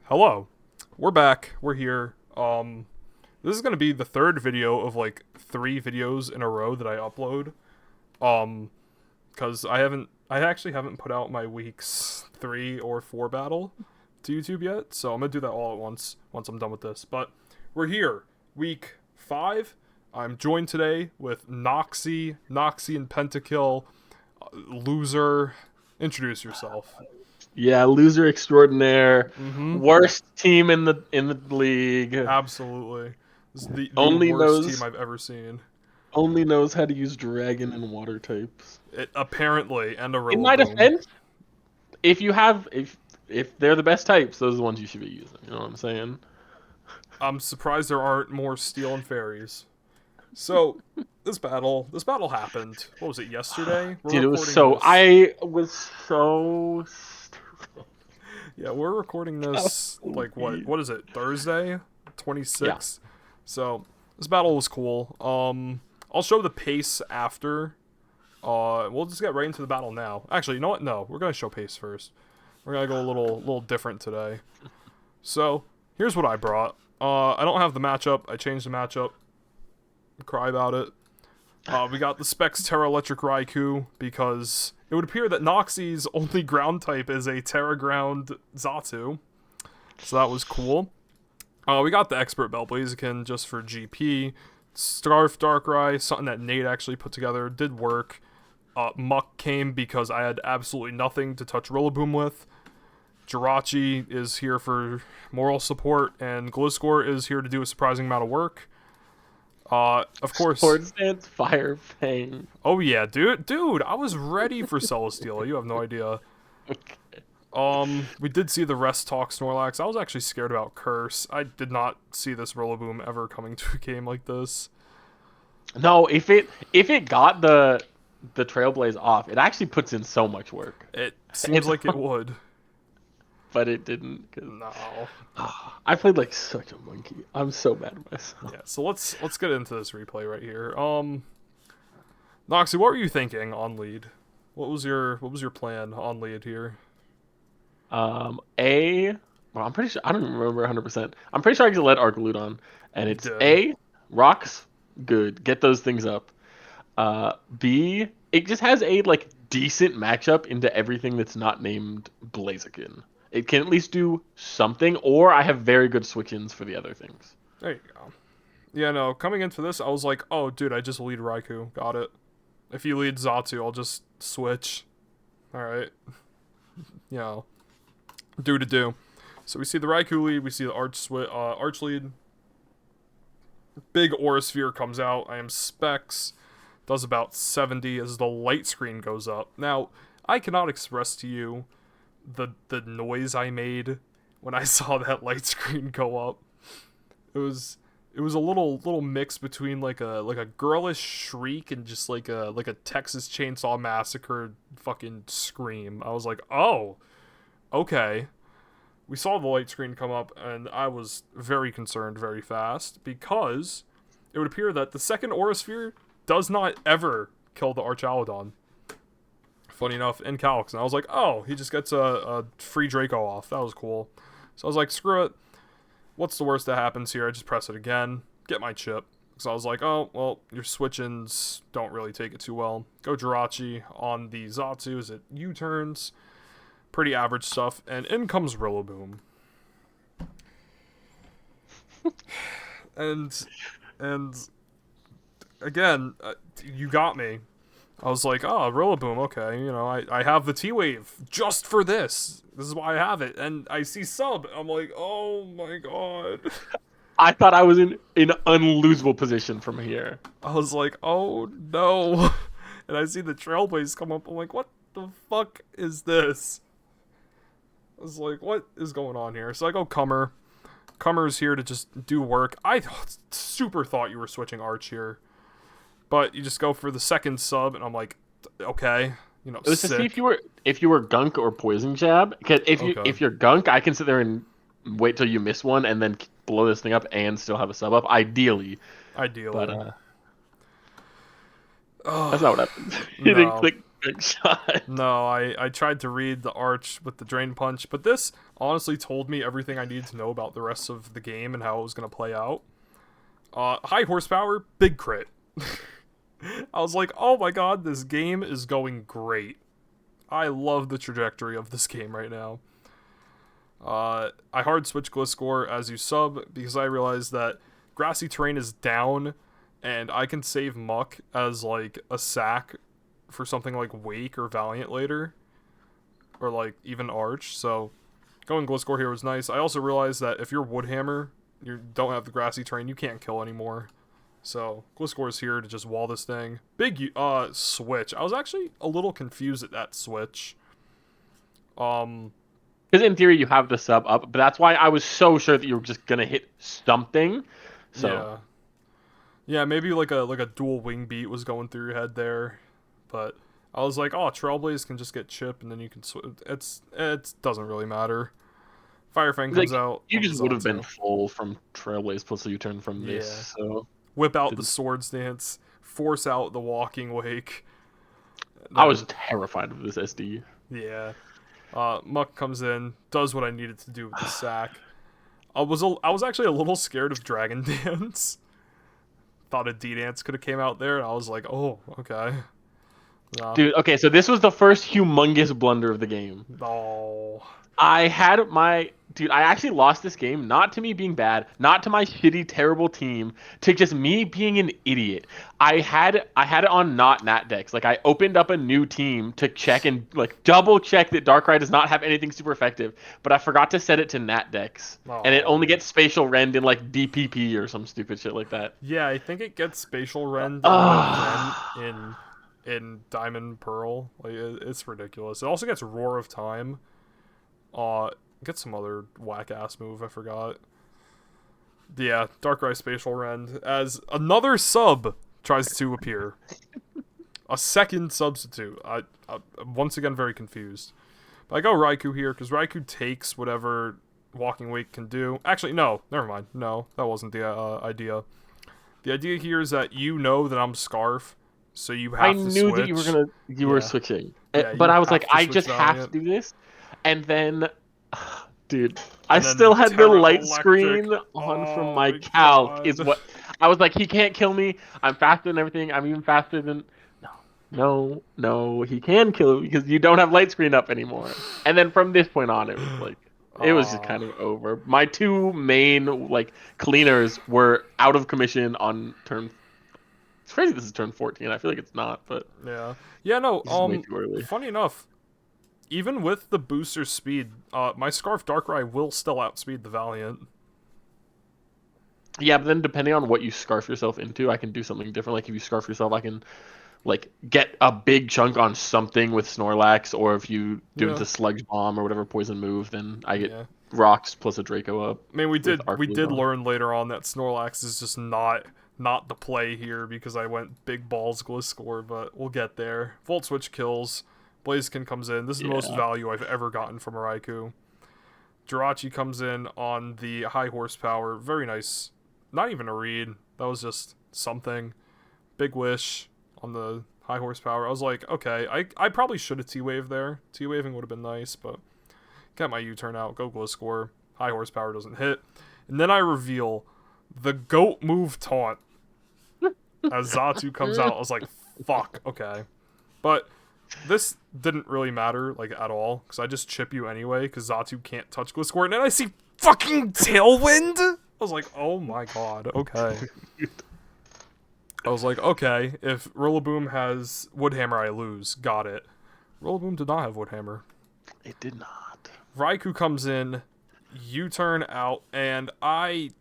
Hello. We're back. We're here. This is gonna be the third video of like 3 videos in a row that I upload. Um, because I actually haven't put out my week's 3 or 4 battle to YouTube yet, so I'm gonna do that all at once I'm done with this. But we're here, week 5. I'm joined today with Noxi and Pentakill. Loser. Introduce yourself. Yeah, loser extraordinaire. Mm-hmm. Worst team in the league. Absolutely. This is the Only worst team knows I've ever seen. only knows how to use dragon and water types. It apparently and a In my Rillaboom. defense, if they're the best types, those are the ones you should be using. You know what I'm saying? I'm surprised there aren't more Steel and Fairies. So this battle happened. What was it, yesterday? We're Dude, recording this. I was so stupid. Yeah, we're recording this like what is it? Thursday? 26th. Yeah. So this battle was cool. I'll show the pace after. We'll just get right into the battle now. Actually, you know what? No, we're gonna show pace first. We're gonna go a little different today. So here's what I brought. I don't have the matchup. I changed the matchup. Cry about it. We got the Specs Terra Electric Raikou because it would appear that Noxi's only ground type is a Terra Ground Xatu. So that was cool. We got the Expert Bell Blaziken just for GP. Scarf Darkrai, something that Nate actually put together, did work. Muck came because I had absolutely nothing to touch Rillaboom with. Jirachi is here for moral support, and Gliscor is here to do a surprising amount of work. Of course. Sword Stance, Fire Fang. Oh yeah, dude, I was ready for Celesteela. You have no idea. We did see the rest talk Snorlax. I was actually scared about Curse. I did not see this Rillaboom ever coming to a game like this. No, if it got the Trailblaze off, it actually puts in so much work. It seems like it would. But it didn't. No. I played like such a monkey. I'm so mad at myself. Yeah, so let's get into this replay right here. Noxy, what were you thinking on lead? What was your plan on lead here? Well, I'm pretty sure I don't even remember 100%. I'm pretty sure I can let Arcaludon, and it's A, rocks, good, get those things up. B, it just has a like decent matchup into everything that's not named Blaziken. It can at least do something, or I have very good switch-ins for the other things. There you go. Yeah, no, coming into this, I was like, oh, dude, I just lead Raikou. Got it. If you lead Xatu, I'll just switch. Alright. You know. Do. So we see the Raikou lead, we see the Arch lead. Big Aura Sphere comes out. I am Specs. Does about 70 as the light screen goes up. Now, I cannot express to you the noise I made when I saw that light screen go up. It was a little mix between like a girlish shriek and just like a Texas Chainsaw Massacre fucking scream. I was like, "Oh, okay." We saw the light screen come up and I was very concerned very fast because it would appear that the second Aura Sphere does not ever kill the Archaludon. Funny enough, in Calix. And I was like, oh, he just gets a free Draco off. That was cool. So I was like, screw it. What's the worst that happens here? I just press it again. Get my chip. So I was like, oh, well, your switch-ins don't really take it too well. Go Jirachi on the Xatu as it U-turns. Pretty average stuff. And in comes Rillaboom. and again, you got me. I was like, oh, Rillaboom, okay, you know, I have the T-Wave just for this. This is why I have it. And I see sub. I'm like, oh my god. I thought I was in an unlosable position from here. I was like, oh no. And I see the Trailblaze come up. I'm like, what the fuck is this? I was like, what is going on here? So I go Cummer. Cummer's here to just do work. I super thought you were switching Arch here. But you just go for the second sub, and I'm like, okay, you know, it was sick. To see if you were Gunk or Poison Jab. Because if you're Gunk, I can sit there and wait till you miss one, and then blow this thing up and still have a sub up. Ideally. But that's not what happened. You didn't click quick shot. No, I tried to read the Arch with the Drain Punch, but this honestly told me everything I needed to know about the rest of the game and how it was going to play out. High horsepower, big crit. I was like, oh my god, this game is going great. I love the trajectory of this game right now. I hard switch Gliscor as you sub because I realized that grassy terrain is down and I can save Muck as like a sack for something like Wake or Valiant later. Or like even Arch. So going Gliscor here was nice. I also realized that if you're Woodhammer, you don't have the grassy terrain, you can't kill anymore. So Gliscor is here to just wall this thing. Big switch. I was actually a little confused at that switch. Because in theory you have the sub up, but that's why I was so sure that you were just gonna hit something. So yeah, maybe like a dual wing beat was going through your head there, but I was like, oh, Trailblaze can just get chip and then you can it doesn't really matter. Firefang comes out. You just would have been full from Trailblaze plus a U-turn from this. So whip out the sword stance, force out the walking wake. I was terrified of this SD. Yeah. Muck comes in, does what I needed to do with the sack. I was actually a little scared of Dragon Dance. Thought a D-Dance could have came out there, and I was like, oh, okay. Nah. Dude, okay, so this was the first humongous blunder of the game. Oh. I actually lost this game, not to me being bad, not to my shitty, terrible team, to just me being an idiot. I had it on not Nat decks. Like, I opened up a new team to check and, like, double check that Darkrai does not have anything super effective, but I forgot to set it to Nat decks. Oh. And it only gets Spatial Rend in, like, DPP or some stupid shit like that. Yeah, I think it gets Spatial Rend in Diamond Pearl. Like, it's ridiculous. It also gets Roar of Time. Get some other whack-ass move, I forgot. Yeah, Darkrai Spatial Rend as another sub tries to appear. A second substitute. I'm once again very confused. But I go Raikou here, because Raikou takes whatever Walking Wake can do. Actually, no, never mind. No, that wasn't the idea. The idea here is that you know that I'm Scarf, so you have to switch. I knew that you were switching. Yeah, but I was like, I just have to do this. And then, dude, I still had the light screen on from my calc. Is what I was like. He can't kill me. I'm faster than everything. I'm even faster than. No. He can kill me because you don't have light screen up anymore. And then from this point on, it was like it was just kind of over. My two main like cleaners were out of commission on turn. It's crazy. This is turn 14. I feel like it's not, but yeah. No. Way too early. Funny enough. Even with the booster speed, my Scarf Darkrai will still outspeed the Valiant. Yeah, but then depending on what you Scarf yourself into, I can do something different. Like if you Scarf yourself, I can like get a big chunk on something with Snorlax, or if you do the Sludge Bomb or whatever poison move, then I get Rocks plus a Draco up. I mean, we did learn later on that Snorlax is just not the play here because I went big balls Gliscor, but we'll get there. Volt Switch kills. Blaziken comes in. This is the most value I've ever gotten from a Raikou. Jirachi comes in on the high horsepower. Very nice. Not even a read. That was just something. Big Wish on the high horsepower. I was like, okay, I probably should have T-Wave there. T-Waving would have been nice, but got my U-turn out. Go Gliscor. High horsepower doesn't hit. And then I reveal the GOAT move taunt. As Xatu comes out, I was like, fuck, okay. But this didn't really matter, like, at all, because I just chip you anyway, because Xatu can't touch Gliscor, and then I see fucking Tailwind? I was like, oh my god, okay. I was like, okay, if Rillaboom has Woodhammer, I lose. Got it. Rillaboom did not have Woodhammer. It did not. Raikou comes in, U-turn out, and I'm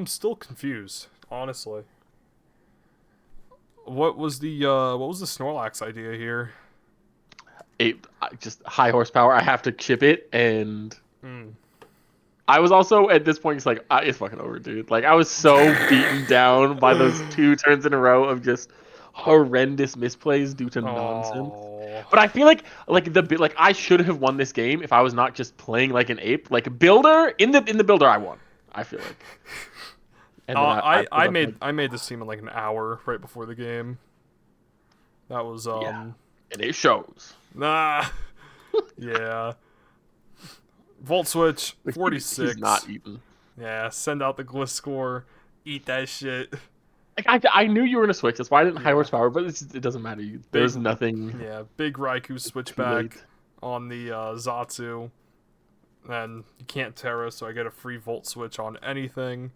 still confused, honestly. What was the Snorlax idea here? Just high horsepower. I have to chip it, and I was also at this point just like it's fucking over, dude. Like I was so beaten down by those 2 turns in a row of just horrendous misplays due to nonsense. But I feel like I should have won this game if I was not just playing like an ape. Like builder in the builder, I won. I feel like. And I made this team in like an hour right before the game. That was And it shows. nah. Yeah. Volt switch 46. He's not eating. Yeah, send out the Gliscor. Eat that shit. Like, I knew you were gonna switch. That's why I didn't high horsepower, but it doesn't matter. There's nothing. Yeah, big Raikou switch back on the Zatsu. And you can't Terra, so I get a free Volt switch on anything.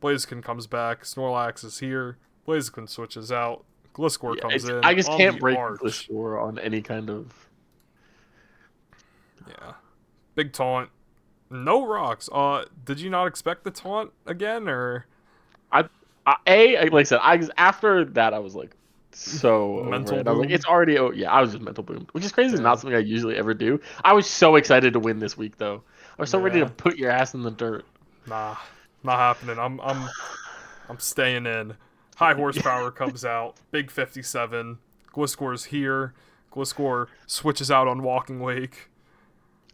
Blaziken comes back. Snorlax is here. Blaziken switches out. Gliscor comes in. I just on can't the break arch. Gliscor on any kind of. Yeah. Big taunt. No rocks. Did you not expect the taunt again, or? Like I said, after that I was like so mental over it. boom. I was like, it's already. Oh yeah, I was just mental boomed, which is crazy. It's Yeah. not something I usually ever do. I was so excited to win this week though. I was so ready to Yeah. put your ass in the dirt. Nah, not happening. I'm staying in. High horsepower comes out. Big 57. Gliscor's here. Gliscor switches out on Walking Wake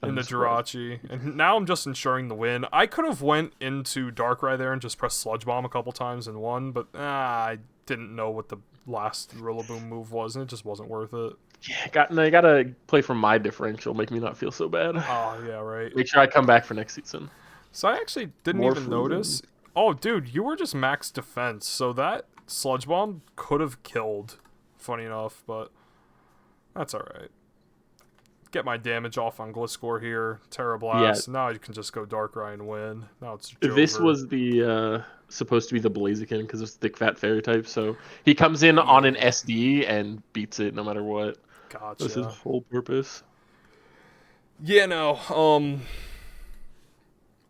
in the Jirachi. And now I'm just ensuring the win. I could have went into Darkrai there and just pressed Sludge Bomb a couple times and won, but I didn't know what the last Rillaboom move was, and it just wasn't worth it. Yeah, you gotta play for my differential. Make me not feel so bad. Oh, yeah, right. Make sure I come back for next season. So I actually didn't even notice. Oh, dude, you were just max defense, so that Sludge Bomb could have killed, funny enough, but that's alright. Get my damage off on Gliscor here. Terra Blast. Yeah. Now you can just go Darkrai and win. Now it's Jover. This was the supposed to be the Blaziken because it's thick fat fairy type, so he comes in on an SD and beats it no matter what. Gotcha. That's his whole purpose. Yeah, no.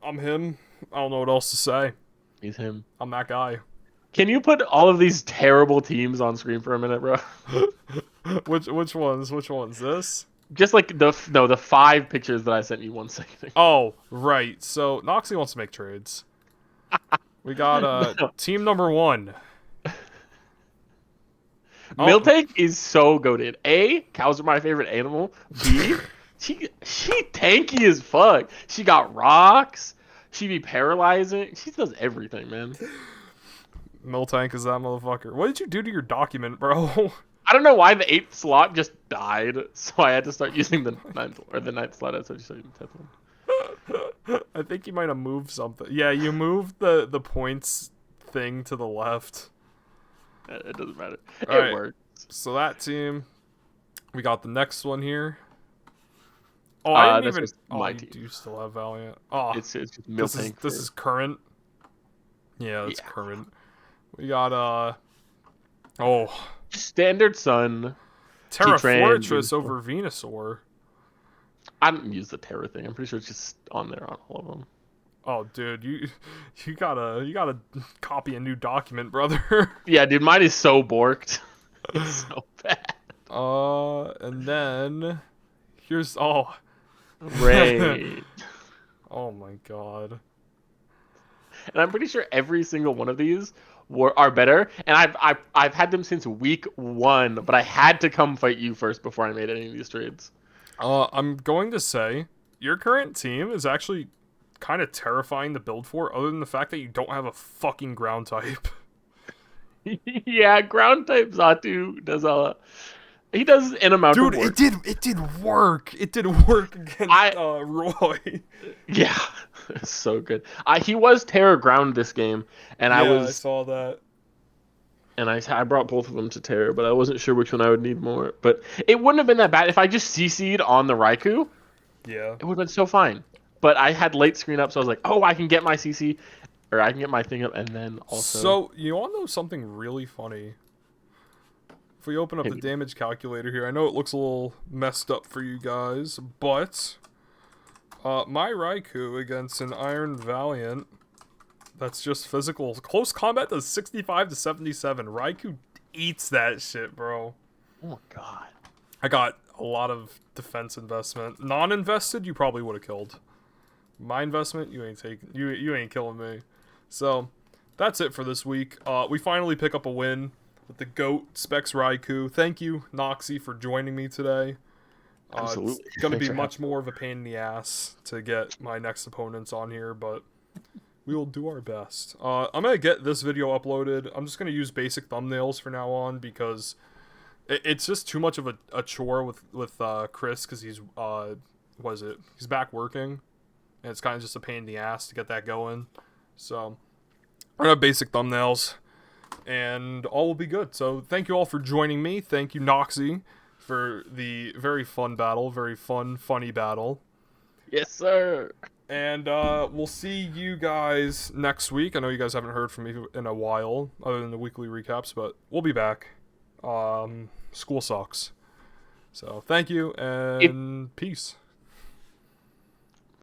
I'm him. I don't know what else to say. He's him. I'm that guy. Can you put all of these terrible teams on screen for a minute, bro? Which ones? Which ones? This? Just like the 5 pictures that I sent you 1 second ago. Oh, right. So Noxi wants to make trades. We got team number 1. Miltank is so goated. A, cows are my favorite animal. B, she tanky as fuck. She got rocks. She be paralyzing. She does everything, man. Miltank is that motherfucker. What did you do to your document, bro? I don't know why the 8th slot just died, so I had to start using the 9th slot. I started using the 10th one. I think you might have moved something. Yeah, you moved the points thing to the left. It doesn't matter. All right. Works. So that team, we got the next one here. Oh, I didn't even. Oh, you do still have Valiant. Oh, it's just Miltank. This is current. Yeah, that's current. We got Standard Sun. Terra Fortress over Venusaur. I didn't use the Terra thing. I'm pretty sure it's just on there on all of them. Oh, dude, you gotta copy a new document, brother. Yeah, dude, mine is so borked. It's so bad. And then here's Ray. Oh my god. And I'm pretty sure every single one of these are better. And I've had them since week 1, but I had to come fight you first before I made any of these trades. I'm going to say your current team is actually kind of terrifying to build for, other than the fact that you don't have a fucking ground type. Yeah, ground type Zatu does he does an amount of work. Dude, it did work. It did work against Roy. Yeah, it's so good. He was Terra ground this game, and I saw that. And I brought both of them to Terra, but I wasn't sure which one I would need more. But it wouldn't have been that bad if I just CC'd on the Raikou. Yeah, it would have been so fine. But I had late screen up, so I was like, oh, I can get my CC, or I can get my thing up, and then also. So you want to know something really funny? If we open up the damage calculator here, I know it looks a little messed up for you guys, but my Raikou against an Iron Valiant, that's just physical. Close combat does 65 to 77. Raikou eats that shit, bro. Oh my god. I got a lot of defense investment. Non-invested, you probably would have killed. My investment, you ain't taking. You ain't killing me. So that's it for this week. We finally pick up a win with the GOAT Specs Raikou. Thank you, Noxi, for joining me today. Absolutely. It's going to be much more of a pain in the ass to get my next opponents on here, but we will do our best. I'm going to get this video uploaded. I'm just going to use basic thumbnails for now on because It's just too much of a chore with Chris because he's what is it? He's back working, and it's kind of just a pain in the ass to get that going. So we're gonna have basic thumbnails, and all will be good. So thank you all for joining me. Thank you, Noxi, for the very fun battle, very fun, funny battle. Yes, sir. And we'll see you guys next week. I know you guys haven't heard from me in a while, other than the weekly recaps, but we'll be back. School sucks. So thank you, and peace.